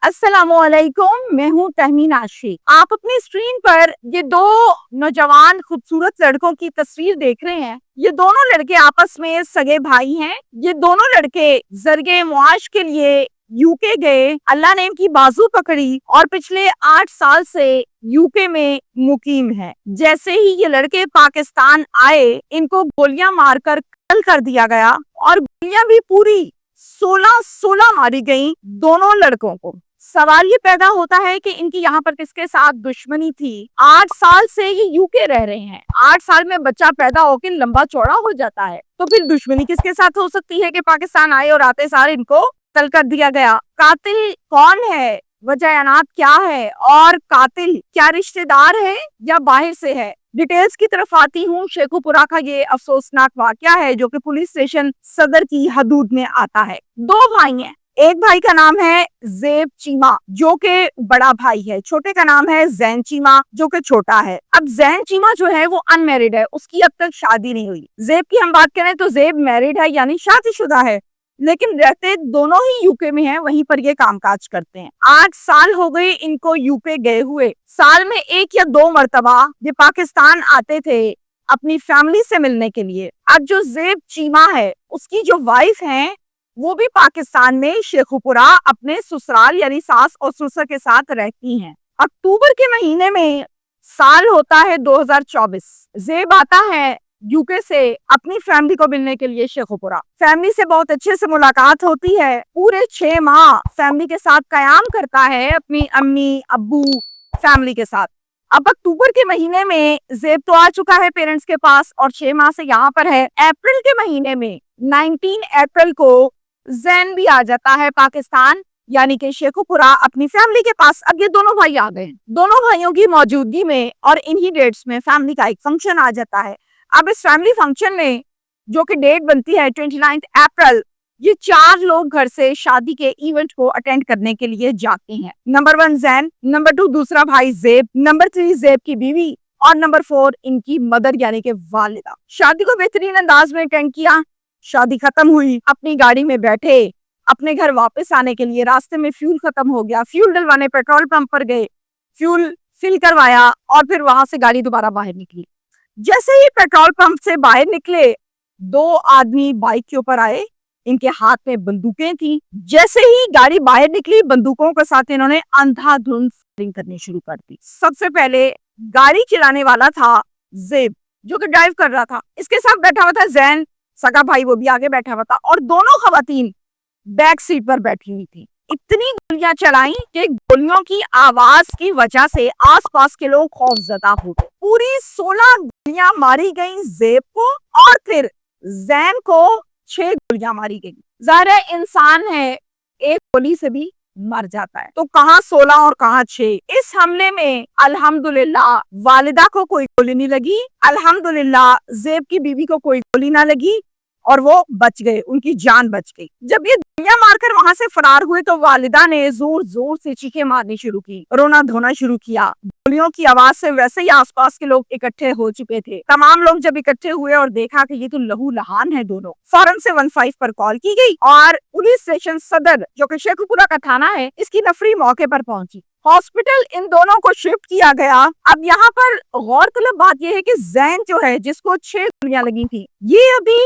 अस्सलाम वालेकुम, मैं हूँ तहमीन आशिक। आप अपनी स्क्रीन पर ये दो नौजवान खूबसूरत लड़कों की तस्वीर देख रहे हैं। ये दोनों लड़के आपस में सगे भाई हैं। ये दोनों लड़के जरिए मुआश के लिए यूके गए। अल्लाह ने इनकी बाजू पकड़ी और पिछले 8 साल से यूके में मुकीम है। जैसे ही ये लड़के पाकिस्तान आए, इनको गोलियां मारकर कत्ल कर दिया गया और गोलियां भी पूरी 16 मारी गई दोनों लड़कों को। सवाल ये पैदा होता है कि इनकी यहाँ पर किसके साथ दुश्मनी थी। 8 साल से ये यूके रह रहे हैं। 8 साल में बच्चा पैदा होकर लंबा चौड़ा हो जाता है, तो फिर दुश्मनी किसके साथ हो सकती है कि पाकिस्तान आए और आते सार इनको कत्ल कर दिया गया। कातिल कौन है, वजह अनात क्या है, और कातिल क्या रिश्तेदार है या बाहर से है। डिटेल्स की तरफ आती हूँ। शेखुपुरा का ये अफसोसनाक वाकया है जो कि पुलिस स्टेशन सदर की हदूद में आता है। दो भाई हैं। एक भाई का नाम है ज़ेब चीमा जो कि बड़ा भाई है, छोटे का नाम है जैन चीमा जो कि छोटा है। अब जैन चीमा जो है वो अनमैरिड है, उसकी अब तक शादी नहीं हुई। ज़ेब की हम बात करें तो ज़ेब मैरिड है यानी शादीशुदा है, लेकिन रहते दोनों ही यूके में हैं, वहीं पर ये कामकाज करते हैं। 8 साल हो गए इनको यूके गए हुए। साल में 1 या 2 मर्तबा ये पाकिस्तान आते थे अपनी फैमिली से मिलने के लिए। अब जो ज़ेब चीमा है उसकी जो वाइफ है वो भी पाकिस्तान में शेखुपुरा अपने ससुराल यानी सास और ससुर के साथ रहती हैं। अक्टूबर के महीने में साल होता है 2024। ज़ेब आता है यूके से अपनी फैमिली को मिलने के लिए शेखुपुरा। फैमिली से बहुत अच्छे से मुलाकात होती है। पूरे 6 माह फैमिली के साथ कयाम करता है अपनी अम्मी अब्बू फैमिली के साथ। अब अक्टूबर के महीने में ज़ेब तो आ चुका है पेरेंट्स के पास और 6 माह से यहाँ पर है। अप्रैल के महीने में 19 अप्रैल को जैन भी आ जाता है पाकिस्तान यानी कि शेखुपुरा अपनी फैमिली के पास। अब ये दोनों भाई आ गए। दोनों भाइयों की मौजूदगी में और इन्हीं डेट्स में फैमिली का एक फंक्शन आ जाता है। अब इस फैमिली फंक्शन में जो कि डेट बनती है 29 अप्रैल, ये 4 लोग घर से शादी के इवेंट को अटेंड करने के लिए जाते हैं। नंबर 1 जैन, नंबर 2 दूसरा भाई ज़ेब, नंबर 3 ज़ेब की बीवी और नंबर 4 इनकी मदर यानी कि वालिदा। शादी को बेहतरीन अंदाज में अटेंड किया। शादी खत्म हुई, अपनी गाड़ी में बैठे अपने घर वापस आने के लिए। रास्ते में फ्यूल खत्म हो गया, फ्यूल डलवाने पेट्रोल पंप पर गए, फ्यूल फिल करवाया और फिर वहां से गाड़ी दोबारा बाहर निकली। जैसे ही पेट्रोल पंप से बाहर निकले, 2 आदमी बाइक के ऊपर आए, इनके हाथ में बंदूकें थी। जैसे ही गाड़ी बाहर निकली, बंदूकों के साथ इन्होंने अंधाधुंध फायरिंग करनी शुरू कर दी। सबसे पहले गाड़ी चलाने वाला था ज़ेब जो कि ड्राइव कर रहा था। इसके साथ बैठा हुआ था जैन सगा भाई, वो भी आगे बैठा हुआ था, और दोनों खवातीन बैक सीट पर बैठी हुई थी। इतनी गोलियां चलाई कि गोलियों की आवाज की वजह से आसपास के लोग खौफजदा हो गए। पूरी 16 गोलियां मारी गई ज़ेब को और फिर जैन को 6 गोलियां मारी गई। ज़ाहिर इंसान है, एक गोली से भी मर जाता है, तो कहाँ 16 और कहाँ 6। इस हमले में अल्हम्दुलिल्लाह वालिदा को कोई गोली नहीं लगी, अल्हम्दुलिल्लाह ज़ेब की बीवी को कोई गोली ना लगी और वो बच गए, उनकी जान बच गई। जब ये गोलियां मारकर वहां से फरार हुए तो वालिदा ने जोर जोर से चीखें मारनी शुरू की, रोना धोना शुरू किया। गोलियों की आवाज से वैसे ही आसपास के लोग इकट्ठे हो चुके थे। तमाम लोग जब इकट्ठे हुए और देखा कि ये तो लहू लहान है दोनों, फौरन से 15 पर कॉल की गई और पुलिस स्टेशन सदर जो कि शेखुपुरा का थाना है, इसकी नफरी मौके पर पहुंची। हॉस्पिटल इन दोनों को शिफ्ट किया गया। अब यहाँ पर गौरतलब बात यह है कि जैन जो है जिसको 6 गोलियां लगी थी, ये अभी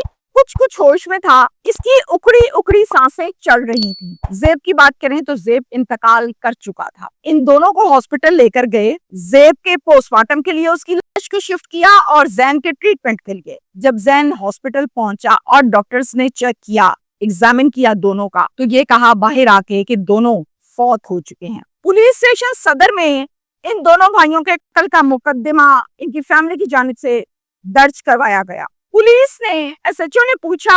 कुछ होश में था। इसकी उखड़ी उखड़ी सांसें चल रही थी। ज़ेब की बात करें तो ज़ेब इंतकाल कर चुका था। इन दोनों को हॉस्पिटल लेकर गए। ज़ेब के पोस्टमार्टम के लिए उसकी लाश को शिफ्ट किया और जैन के ट्रीटमेंट के लिए। जब जैन हॉस्पिटल पहुंचा और डॉक्टर्स ने चेक किया, एग्जामिन किया दोनों का, तो ये कहा बाहर आके कि दोनों फौत हो चुके हैं। पुलिस स्टेशन सदर में इन दोनों भाइयों के कत्ल का मुकदमा इनकी फैमिली की जानिब से दर्ज करवाया गया। पुलिस ने एसएचओ ने पूछा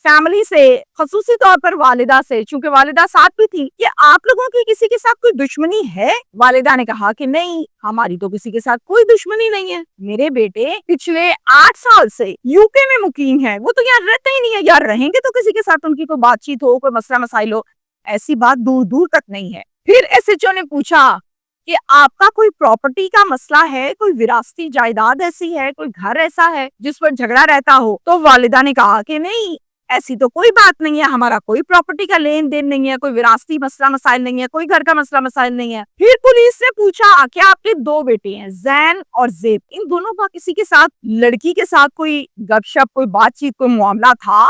फैमिली से, खसूसी तौर पर वालिदा से, चूंकि वालिदा साथ भी थी, कि आप लोगों की किसी के साथ कोई दुश्मनी है। वालिदा ने कहा कि नहीं, हमारी तो किसी के साथ कोई दुश्मनी नहीं है। मेरे बेटे पिछले 8 साल से यूके में मुकीम है, वो तो यहाँ रहते ही नहीं है। यार रहेंगे तो किसी के साथ उनकी कोई बातचीत हो, कोई मसला मसाइल हो, ऐसी बात दूर दूर तक नहीं है। फिर एसएचओ ने पूछा कि आपका कोई प्रॉपर्टी का मसला है, कोई विरासती जायदाद ऐसी है, कोई घर ऐसा है जिस पर झगड़ा रहता हो। तो वालिदा ने कहा कि नहीं, ایسی تو کوئی بات نہیں ہے, ہمارا کوئی پراپرٹی کا لین دین نہیں ہے, کوئی وراثتی مسئلہ مسائل نہیں ہے, کوئی گھر کا مسئلہ مسائل نہیں ہے. پھر پولیس نے پوچھا کیا آپ کے 2 بیٹے ہیں زین اور زیب, ان دونوں کا کسی کے ساتھ لڑکی کے ساتھ کوئی گپ شپ, کوئی بات چیت, کوئی معاملہ تھا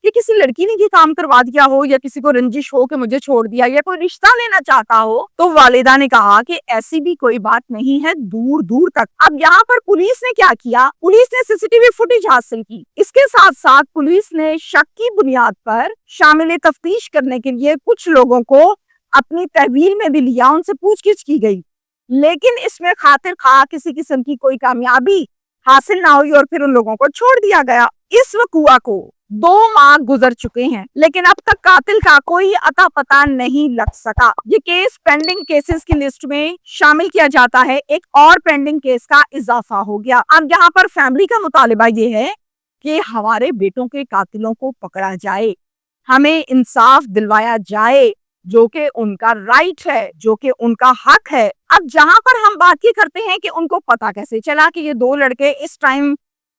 کہ کسی لڑکی نے یہ کام کروا دیا ہو, یا کسی کو رنجش ہو کہ مجھے چھوڑ دیا, یا کوئی رشتہ لینا چاہتا ہو؟ تو والدہ نے کہا کہ ایسی بھی کوئی بات نہیں ہے دور دور تک. اب یہاں پر پولیس نے کیا کیا, پولیس نے سی سی ٹی وی فوٹیج حاصل کی. اس کے ساتھ ساتھ پولیس نے شک کی بنیاد پر شامل تفتیش کرنے کے لیے کچھ لوگوں کو اپنی تحویل میں بھی لیا, ان سے پوچھ گچھ کی گئی, لیکن اس میں خاطر خواہ کسی قسم کی کوئی کامیابی حاصل نہ ہوئی اور پھر ان لوگوں کو چھوڑ دیا گیا. اس وقوع کو 2 ماہ گزر چکے ہیں, لیکن اب تک قاتل کا کوئی اتا پتہ نہیں لگ سکا. یہ کیس پینڈنگ کیسز کی لسٹ میں شامل کیا جاتا ہے, ایک اور پینڈنگ کیس کا اضافہ ہو گیا. اب یہاں پر فیملی کا مطالبہ یہ ہے کہ ہمارے بیٹوں کے قاتلوں کو پکڑا جائے, ہمیں انصاف دلوایا جائے, جو کہ ان کا رائٹ ہے, جو کہ ان کا حق ہے. اب جہاں پر ہم بات یہ کرتے ہیں کہ ان کو پتا کیسے چلا کہ یہ 2 لڑکے اس ٹائم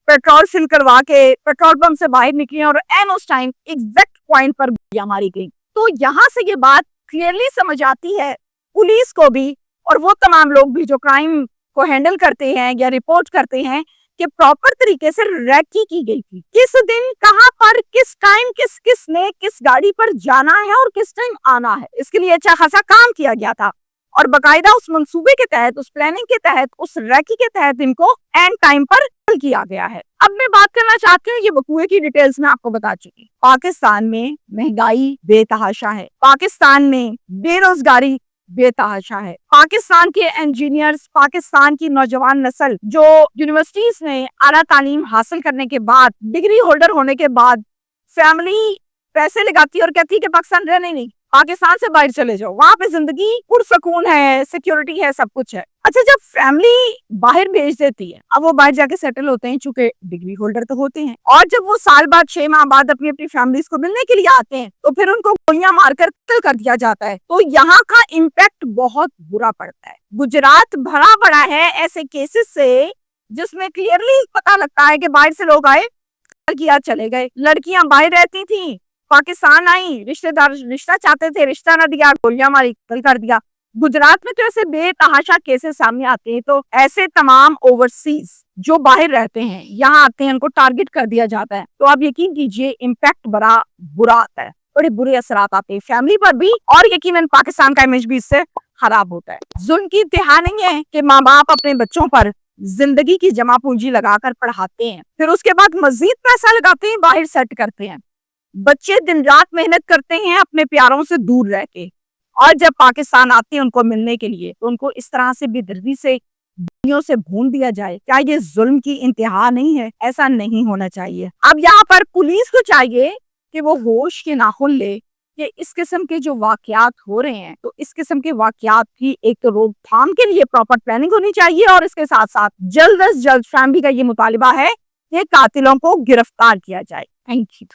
پیٹرول فل کروا کے پیٹرول پمپ سے باہر نکلے اور این اس ٹائم ایگزیکٹ پوائنٹ پر گولیاں ماری گئی, تو یہاں سے یہ بات کلیئرلی سمجھ آتی ہے پولیس کو بھی اور وہ تمام لوگ بھی جو کرائم کو ہینڈل کرتے ہیں یا رپورٹ کرتے ہیں کہ پراپر طریقے سے ریکی کی گئی تھی, کس دن کہاں پر کس ٹائم کس نے کس گاڑی پر جانا ہے اور کس ٹائم آنا ہے, اس کے لیے اچھا خاصا کام کیا گیا تھا اور باقاعدہ اس منصوبے کے تحت, اس پلاننگ کے تحت, اس ریکی کے تحت ان کو اینڈ ٹائم پر کیا گیا ہے. اب میں بات کرنا چاہتی ہوں, یہ وقوعے کی ڈیٹیلز میں آپ کو بتا چکی. پاکستان میں مہنگائی بے تحاشا ہے, پاکستان میں بے روزگاری بے تحاشا ہے, پاکستان کے انجینئرز, پاکستان کی نوجوان نسل جو یونیورسٹیز میں اعلیٰ تعلیم حاصل کرنے کے بعد, ڈگری ہولڈر ہونے کے بعد فیملی پیسے لگاتی اور کہتی کہ پاکستان رہنے نہیں, پاکستان سے باہر چلے جاؤ, وہاں پہ زندگی پرسکون ہے, سیکیورٹی ہے, سب کچھ ہے. اچھا, جب فیملی باہر بھیج دیتی ہے, اب وہ باہر جا کے سیٹل ہوتے ہیں چونکہ ڈگری ہولڈر تو ہوتے ہیں, اور جب وہ سال بعد 6 ماہ بعد اپنی فیملیز کو ملنے کے لیے آتے ہیں تو پھر ان کو گولیاں مار کر قتل کر دیا جاتا ہے, تو یہاں کا امپیکٹ بہت برا پڑتا ہے. گجرات بھرا پڑا ہے ایسے کیسز سے جس میں کلیئرلی پتا لگتا ہے کہ باہر سے لوگ آئے, کیا چلے گئے, لڑکیاں باہر رہتی تھیں, پاکستان آئی, رشتہ دار رشتہ چاہتے تھے, رشتہ نہ دیا, گولیاں ماری, قتل کر دیا. گجرات میں تو ایسے بے تحاشا کیسز سامنے آتے ہیں, تو ایسے تمام اوورسیز جو باہر رہتے ہیں یہاں آتے ہیں, ان کو ٹارگٹ کر دیا جاتا ہے, تو آپ یقین کیجئے امپیکٹ بڑا برا آتا ہے, بڑے برے اثرات آتے ہیں فیملی پر بھی, اور یقیناً پاکستان کا امیج بھی اس سے خراب ہوتا ہے. ظلم کی انتہا نہیں ہے کہ ماں باپ اپنے بچوں پر زندگی کی جمع پونجی لگا کر پڑھاتے ہیں, پھر اس کے بعد مزید پیسہ لگاتے ہیں, باہر سیٹ کرتے ہیں, بچے دن رات محنت کرتے ہیں اپنے پیاروں سے دور رہ کے, اور جب پاکستان آتے ہیں ان کو ملنے کے لیے تو ان کو اس طرح سے بے دردی سے دنیا سے بھون دیا جائے. کیا یہ ظلم کی انتہا نہیں ہے؟ ایسا نہیں ہونا چاہیے. اب یہاں پر پولیس کو چاہیے کہ وہ ہوش کے ناخن لے کہ اس قسم کے جو واقعات ہو رہے ہیں, تو اس قسم کے واقعات کی ایک روک تھام کے لیے پراپر پلاننگ ہونی چاہیے, اور اس کے ساتھ ساتھ جلد از جلد فیملی کا یہ مطالبہ ہے کہ قاتلوں کو گرفتار کیا جائے. Thank you.